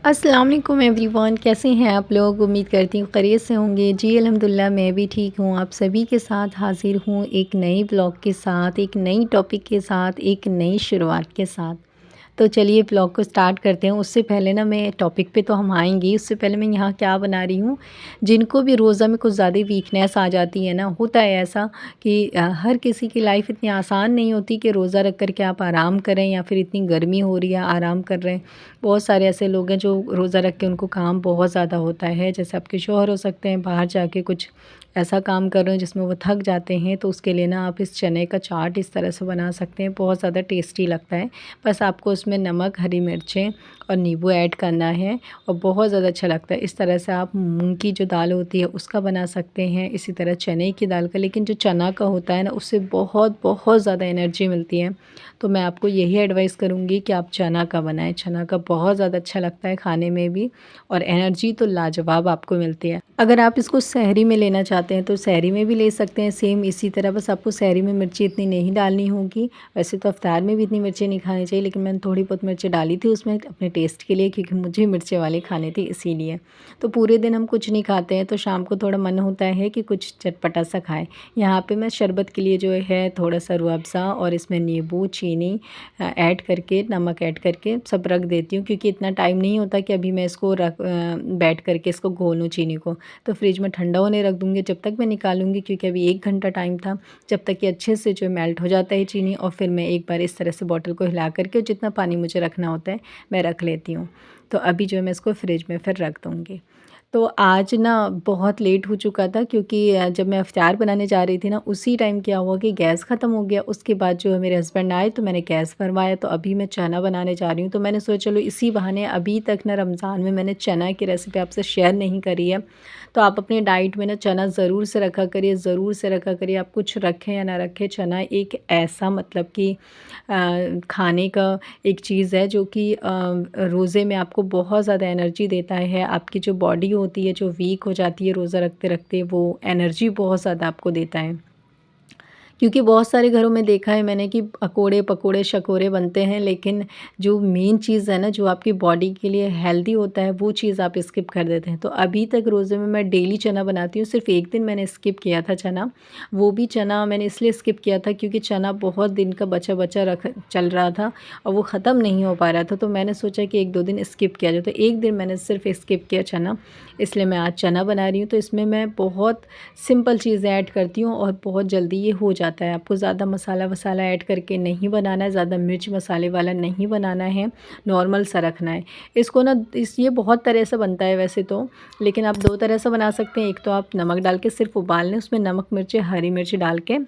अस्सलाम वालेकुम एवरीवन, कैसे हैं आप लोग। उम्मीद करती हूँ खैरियत से होंगे। जी अल्हम्दुलिल्लाह, मैं भी ठीक हूँ। आप सभी के साथ हाज़िर हूँ एक नई ब्लॉग के साथ, एक नई टॉपिक के साथ, एक नई शुरुआत के साथ। तो चलिए ब्लॉग को स्टार्ट करते हैं। उससे पहले ना मैं टॉपिक पे तो हम आएँगे, उससे पहले मैं यहाँ क्या बना रही हूँ। जिनको भी रोज़ा में कुछ ज़्यादा वीकनेस आ जाती है ना, होता है ऐसा कि हर किसी की लाइफ़ इतनी आसान नहीं होती कि रोज़ा रख कर के आप आराम करें, या फिर इतनी गर्मी हो रही है आराम कर रहे हैं। बहुत सारे ऐसे लोग हैं जो रोज़ा रख के उनको काम बहुत ज़्यादा होता है। जैसे आपके शौहर हो सकते हैं बाहर जाके कुछ ऐसा काम कर रहे हो जिसमें वो थक जाते हैं, तो उसके लिए ना आप इस चने का चाट इस तरह से बना सकते हैं। बहुत ज़्यादा टेस्टी लगता है। बस आपको उसमें नमक, हरी मिर्चें और नींबू ऐड करना है और बहुत ज़्यादा अच्छा लगता है। इस तरह से आप मूंग की जो दाल होती है उसका बना सकते हैं, इसी तरह चने की दाल का। लेकिन जो चना का होता है ना, उससे बहुत बहुत ज़्यादा एनर्जी मिलती है। तो मैं आपको यही एडवाइस करूँगी कि आप चना का बनाएं। चना का बहुत ज़्यादा अच्छा लगता है खाने में भी, और एनर्जी तो लाजवाब आपको मिलती है। अगर आप इसको सहरी में लेना चाहते हैं तो सहरी में भी ले सकते हैं सेम इसी तरह। बस आपको सहरी में मिर्ची इतनी नहीं डालनी होगी। वैसे तो अफ्तार में भी इतनी मिर्ची नहीं खानी चाहिए, लेकिन मैंने थोड़ी बहुत मिर्ची डाली थी उसमें अपने टेस्ट के लिए, क्योंकि मुझे मिर्ची वाले खाने थे इसीलिए। तो पूरे दिन हम कुछ नहीं खाते हैं, तो शाम को थोड़ा मन होता है कि कुछ चटपटा सा खाएं। यहाँ पे मैं शरबत के लिए जो है थोड़ा सा रूह अफ़ज़ा और इसमें नींबू, चीनी ऐड करके, नमक ऐड करके सब रख देती हूँ, क्योंकि इतना टाइम नहीं होता कि अभी मैं इसको बैठ करके इसको घोलूँ चीनी को। तो फ्रिज में ठंडा होने रख दूँगी जब तक मैं निकालूँगी, क्योंकि अभी 1 घंटा टाइम था। जब तक ये अच्छे से जो मेल्ट हो जाता है चीनी, और फिर मैं एक बार इस तरह से बॉटल को हिला करके जितना पानी मुझे रखना होता है मैं रख लेती हूँ। तो अभी जो है मैं इसको फ्रिज में फिर रख दूँगी। तो आज ना बहुत लेट हो चुका था, क्योंकि जब मैं इफ्तार बनाने जा रही थी ना, उसी टाइम क्या हुआ कि गैस ख़त्म हो गया। उसके बाद जो है मेरे हस्बैंड आए तो मैंने गैस भरवाया। तो अभी मैं चना बनाने जा रही हूँ। तो मैंने सोचा चलो इसी बहाने, अभी तक ना रमज़ान में मैंने चना की रेसिपी आपसे शेयर नहीं करी है। तो आप अपनी डाइट में ना चना ज़रूर से रखा करिए, ज़रूर से रखा करिए। आप कुछ रखें या ना रखें, चना एक ऐसा मतलब कि खाने का एक चीज़ है जो कि रोज़े में आपको बहुत ज़्यादा एनर्जी देता है। आपकी जो बॉडी होती है जो वीक हो जाती है रोज़ा रखते-रखते, वो एनर्जी बहुत ज़्यादा आपको देता है। क्योंकि बहुत सारे घरों में देखा है मैंने कि पकोड़े, पकोड़े, शकोरे बनते हैं, लेकिन जो मेन चीज़ है ना, जो आपकी बॉडी के लिए हेल्दी होता है, वो चीज़ आप स्किप कर देते हैं। तो अभी तक रोज़े में मैं डेली चना बनाती हूँ। सिर्फ़ एक दिन मैंने स्किप किया था चना। वो भी चना मैंने इसलिए स्किप किया था क्योंकि चना बहुत दिन का बचा-बचा रख चल रहा था और वो ख़त्म नहीं हो पा रहा था। तो मैंने सोचा कि 1-2 दिन स्किप किया जाए। तो एक दिन मैंने सिर्फ़ स्किप किया चना, इसलिए मैं आज चना बना रही हूँ। तो इसमें मैं बहुत सिंपल चीज़ें ऐड करती हूँ और बहुत जल्दी ये हो जाता है। आपको ज़्यादा मसाला-वसाला ऐड करके नहीं बनाना है, ज़्यादा मिर्च मसाले वाला नहीं बनाना है, नॉर्मल सा रखना है। इसको ना ये बहुत तरह से बनता है वैसे तो, लेकिन आप 2 तरह से बना सकते हैं। एक तो आप नमक डाल के सिर्फ़ उबाल लें, उसमें नमक, मिर्ची, हरी मिर्च डाल के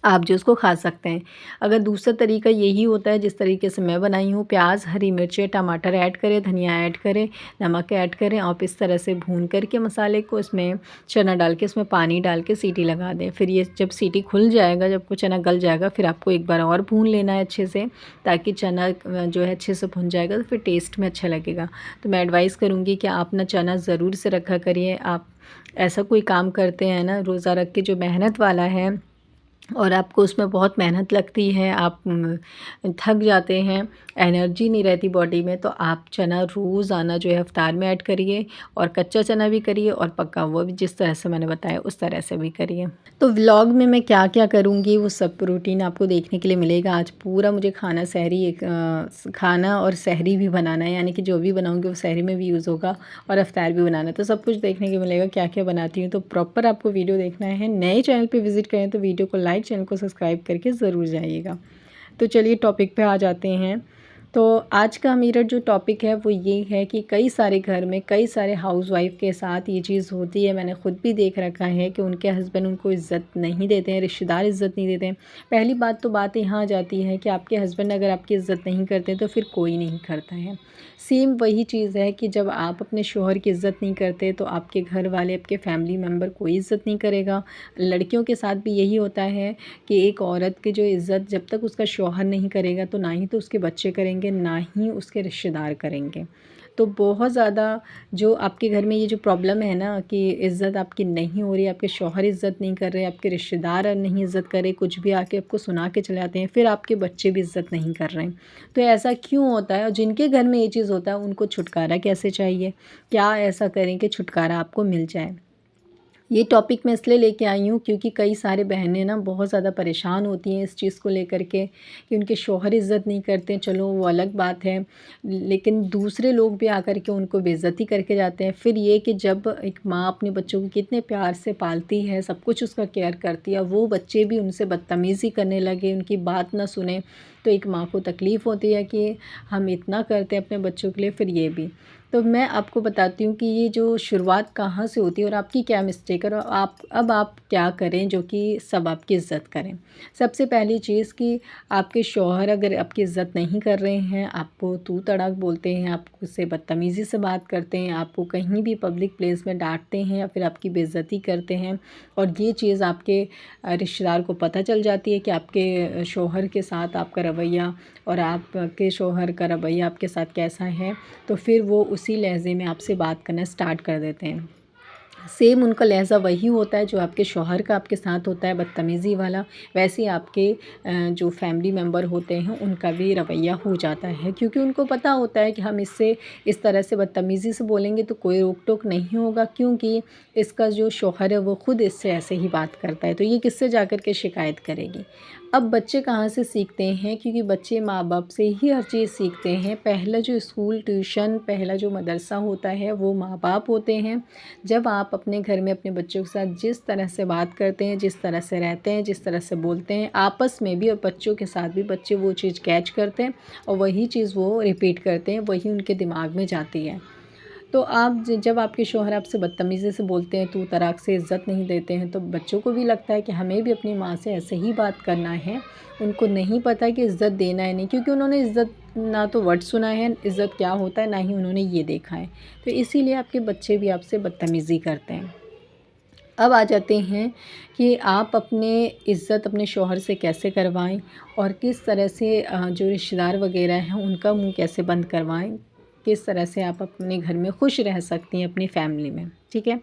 आप जो उसको खा सकते हैं। अगर दूसरा तरीका यही होता है जिस तरीके से मैं बनाई हूँ, प्याज, हरी मिर्चें, टमाटर ऐड करें, धनिया ऐड करें, नमक ऐड करें, आप इस तरह से भून करके मसाले को इसमें चना डाल के, इसमें पानी डाल के सीटी लगा दें। फिर ये जब सीटी खुल जाएगा, जब वो चना गल जाएगा, फिर आपको एक बार और भून लेना है अच्छे से, ताकि चना जो है अच्छे से भुन जाएगा, तो फिर टेस्ट में अच्छा लगेगा। तो मैं एडवाइस करूँगी कि आप ना चना ज़रूर से रखा करिए। आप ऐसा कोई काम करते हैं ना रोज़ा रख के जो मेहनत वाला है, और आपको उसमें बहुत मेहनत लगती है, आप थक जाते हैं, एनर्जी नहीं रहती बॉडी में, तो आप चना रोज़ाना जो है इफ्तार में ऐड करिए, और कच्चा चना भी करिए और पका हुआ भी, जिस तरह से मैंने बताया उस तरह से भी करिए। तो व्लॉग में मैं क्या-क्या करूँगी वो सब रूटीन आपको देखने के लिए मिलेगा। आज पूरा मुझे खाना सहरी खाना और सहरी भी बनाना है, यानी कि जो भी बनाऊँगी वो सहरी में भी यूज़ होगा और इफ्तार भी बनाना है। तो सब कुछ देखने को मिलेगा क्या-क्या बनाती हूँ। तो प्रॉपर आपको वीडियो देखना है। नए चैनल पे विज़िट करें तो वीडियो को लाइक, चैनल को सब्सक्राइब करके ज़रूर जाइएगा। तो चलिए टॉपिक पे आ जाते हैं। तो आज का मेरा जो टॉपिक है वो ये है कि कई सारे घर में कई सारे हाउसवाइफ़ के साथ ये चीज़ होती है। मैंने ख़ुद भी देख रखा है कि उनके हस्बैंड उनको इज़्ज़त नहीं देते हैं, रिश्तेदार इज़्ज़त नहीं देते हैं। पहली बात तो बात यहाँ आ जाती है कि आपके हस्बैंड अगर आपकी इज़्ज़त नहीं करते तो फिर कोई नहीं करता है। सेम वही चीज़ है कि जब आप अपने शौहर की इज़्ज़त नहीं करते तो आपके घर वाले, आपके फैमिली मेम्बर कोई इज़्ज़त नहीं करेगा। लड़कियों के साथ भी यही होता है कि एक औरत की जो इज़्ज़त जब तक उसका शौहर नहीं करेगा तो ना ही तो उसके बच्चे करेंगे, करेंगे, ना ही उसके रिश्तेदार करेंगे। तो बहुत ज़्यादा जो आपके घर में ये जो प्रॉब्लम है ना कि इज़्ज़त आपकी नहीं हो रही, आपके शौहर इज़्ज़त नहीं कर रहे, आपके रिश्तेदार नहीं इज़्ज़त कर रहे, कुछ भी आके आपको सुना के चले जाते हैं, फिर आपके बच्चे भी इज़्ज़त नहीं कर रहे हैं। तो ऐसा क्यों होता है? और जिनके घर में ये चीज़ होता है उनको छुटकारा कैसे चाहिए? क्या ऐसा करें कि छुटकारा आपको मिल जाए? ये टॉपिक मैं इसलिए लेके आई हूँ क्योंकि कई सारे बहनें ना बहुत ज़्यादा परेशान होती हैं इस चीज़ को लेकर के कि उनके शौहर इज़्ज़त नहीं करते, चलो वो अलग बात है, लेकिन दूसरे लोग भी आकर के उनको बेइज़्ज़ती करके जाते हैं। फिर ये कि जब एक माँ अपने बच्चों को कितने प्यार से पालती है, सब कुछ उसका केयर करती है, वो बच्चे भी उनसे बदतमीज़ी करने लगे, उनकी बात ना सुने, तो एक माँ को तकलीफ़ होती है कि हम इतना करते हैं अपने बच्चों के लिए, फिर ये भी। तो मैं आपको बताती हूँ कि ये जो शुरुआत कहाँ से होती है और आपकी क्या मिस्टेक है और आप क्या करें जो कि सब आपकी इज़्ज़त करें। सबसे पहली चीज़ कि आपके शौहर अगर आपकी इज़्ज़त नहीं कर रहे हैं, आपको तू तड़ाक बोलते हैं, आपसे बदतमीज़ी से बात करते हैं, आपको कहीं भी पब्लिक प्लेस में डाँटते हैं या फिर आपकी बेइज़्ज़ती करते हैं और ये चीज़ आपके रिश्तेदार को पता चल जाती है कि आपके शौहर के साथ आपका रवैया और आपके शौहर का रवैया आपके साथ कैसा है, तो फिर वो उसी लहज़े में आपसे बात करना स्टार्ट कर देते हैं। सेम उनका लहज़ा वही होता है जो आपके शौहर का आपके साथ होता है बदतमीज़ी वाला, वैसे ही आपके जो फैमिली मेंबर होते हैं उनका भी रवैया हो जाता है क्योंकि उनको पता होता है कि हम इससे इस तरह से बदतमीज़ी से बोलेंगे तो कोई रोक-टोक नहीं होगा क्योंकि इसका जो शौहर है वो खुद इससे ऐसे ही बात करता है, तो ये किससे जाकर के शिकायत करेगी। अब बच्चे कहाँ से सीखते हैं? क्योंकि बच्चे माँ-बाप से ही हर चीज़ सीखते हैं। पहला जो स्कूल, ट्यूशन, पहला जो मदरसा होता है वो माँ-बाप होते हैं। जब आप अपने घर में अपने बच्चों के साथ जिस तरह से बात करते हैं, जिस तरह से रहते हैं, जिस तरह से बोलते हैं, आपस में भी और बच्चों के साथ भी बच्चे वो चीज़ कैच करते हैं और वही चीज़ वो रिपीट करते हैं, वही उनके दिमाग में जाती है। तो आप जब आपके शौहर आपसे बदतमीज़ी से बोलते हैं, तू तड़ाक से इज़्ज़त नहीं देते हैं, तो बच्चों को भी लगता है कि हमें भी अपनी माँ से ऐसे ही बात करना है। उनको नहीं पता कि इज़्ज़त देना है नहीं, क्योंकि उन्होंने इज़्ज़त ना तो वर्ड सुना है, इज़्ज़त क्या होता है, ना ही उन्होंने ये देखा है। तो इसीलिए आपके बच्चे भी आपसे बदतमीज़ी करते हैं। अब आ जाते हैं कि आप अपने इज़्ज़त अपने शौहर से कैसे करवाएँ और किस तरह से जो रिश्तेदार वग़ैरह हैं उनका मुँह कैसे बंद करवाएँ। किस तरह से आप अपने घर में खुश रह सकती हैं अपनी फ़ैमिली में, ठीक है?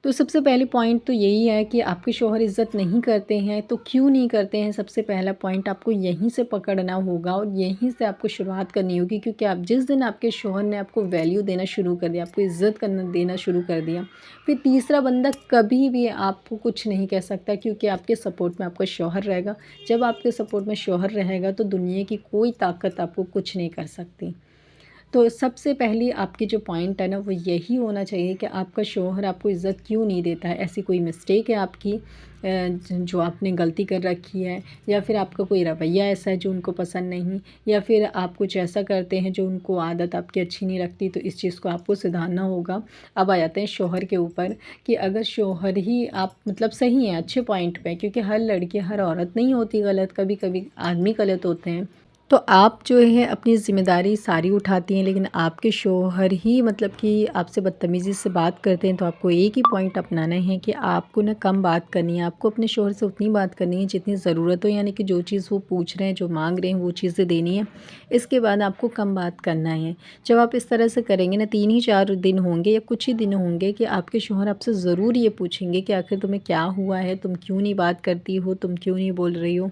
तो सबसे पहले पॉइंट तो यही है कि आपके शौहर इज़्ज़त नहीं करते हैं, तो क्यों नहीं करते हैं? सबसे पहला पॉइंट आपको यहीं से पकड़ना होगा और यहीं से आपको शुरुआत करनी होगी क्योंकि आप जिस दिन आपके शौहर ने आपको वैल्यू देना शुरू कर दिया, आपको इज़्ज़त करना देना शुरू कर दिया, फिर तीसरा बंदा कभी भी आपको कुछ नहीं कह सकता क्योंकि आपके सपोर्ट में आपका शौहर रहेगा। जब आपके सपोर्ट में शौहर रहेगा तो दुनिया की कोई ताकत आपको कुछ नहीं कर सकती। तो सबसे पहली आपकी जो पॉइंट है ना वो यही होना चाहिए कि आपका शौहर आपको इज़्ज़त क्यों नहीं देता है, ऐसी कोई मिस्टेक है आपकी जो आपने गलती कर रखी है या फिर आपका कोई रवैया ऐसा है जो उनको पसंद नहीं या फिर आप कुछ ऐसा करते हैं जो उनको आदत आपकी अच्छी नहीं लगती, तो इस चीज़ को आपको सुधारना होगा। अब आ जाते हैं शौहर के ऊपर कि अगर शौहर ही आप मतलब सही हैं अच्छे पॉइंट पे, क्योंकि हर लड़की हर औरत नहीं होती गलत, कभी कभी आदमी गलत होते हैं, तो आप जो है अपनी ज़िम्मेदारी सारी उठाती हैं लेकिन आपके शौहर ही मतलब कि आपसे बदतमीज़ी से बात करते हैं, तो आपको एक ही पॉइंट अपनाना है कि आपको ना कम बात करनी है, आपको अपने शौहर से उतनी बात करनी है जितनी ज़रूरत हो, यानी कि जो चीज़ वो पूछ रहे हैं, जो मांग रहे हैं वो चीज़ें देनी है। इसके बाद आपको कम बात करना है। जब आप इस तरह से करेंगे ना 3 ही 4 दिन होंगे या कुछ ही दिन होंगे कि आपके शौहर आपसे ज़रूर ये पूछेंगे कि आखिर तुम्हें क्या हुआ है, तुम क्यों नहीं बात करती हो, तुम क्यों नहीं बोल रही हो।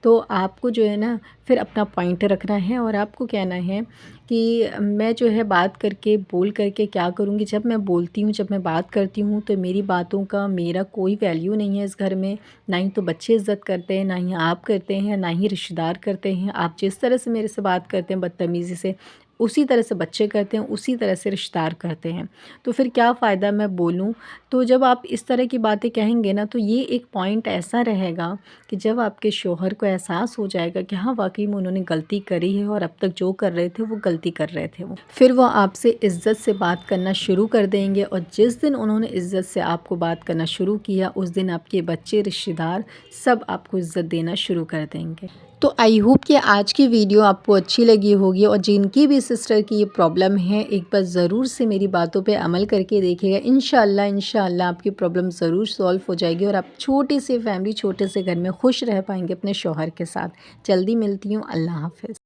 तो आपको जो है ना फिर अपना पॉइंट रखना है और आपको कहना है कि मैं जो है बात करके बोल करके क्या करूँगी, जब मैं बोलती हूँ, जब मैं बात करती हूँ तो मेरी बातों का मेरा कोई वैल्यू नहीं है इस घर में, ना ही तो बच्चे इज़्ज़त करते हैं, ना ही आप करते हैं, ना ही रिश्तेदार करते हैं। आप जिस तरह से मेरे से बात करते हैं बदतमीज़ी से, उसी तरह से बच्चे करते हैं, उसी तरह से रिश्तेदार करते हैं। तो फिर क्या फ़ायदा मैं बोलूँ। तो जब आप इस तरह की बातें कहेंगे ना तो ये एक पॉइंट ऐसा रहेगा कि जब आपके शौहर को एहसास हो जाएगा कि हाँ वाक़ई में उन्होंने गलती करी है और अब तक जो कर रहे थे वो गलती कर रहे थे वो, फिर वो आपसे इज़्ज़त से बात करना शुरू कर देंगे और जिस दिन उन्होंने इज़्ज़त से आपको बात करना शुरू किया उस दिन आपके बच्चे, रिश्तेदार सब आपको इज़्ज़त देना शुरू कर देंगे। तो आई होप कि आज की वीडियो आपको अच्छी लगी होगी और जिनकी भी सिस्टर की ये प्रॉब्लम है एक बार ज़रूर से मेरी बातों पे अमल करके देखिएगा। इंशाअल्लाह आपकी प्रॉब्लम ज़रूर सॉल्व हो जाएगी और आप छोटी सी फैमिली, छोटे से घर में खुश रह पाएंगे अपने शौहर के साथ। जल्दी मिलती हूँ। अल्लाह हाफ़िज़।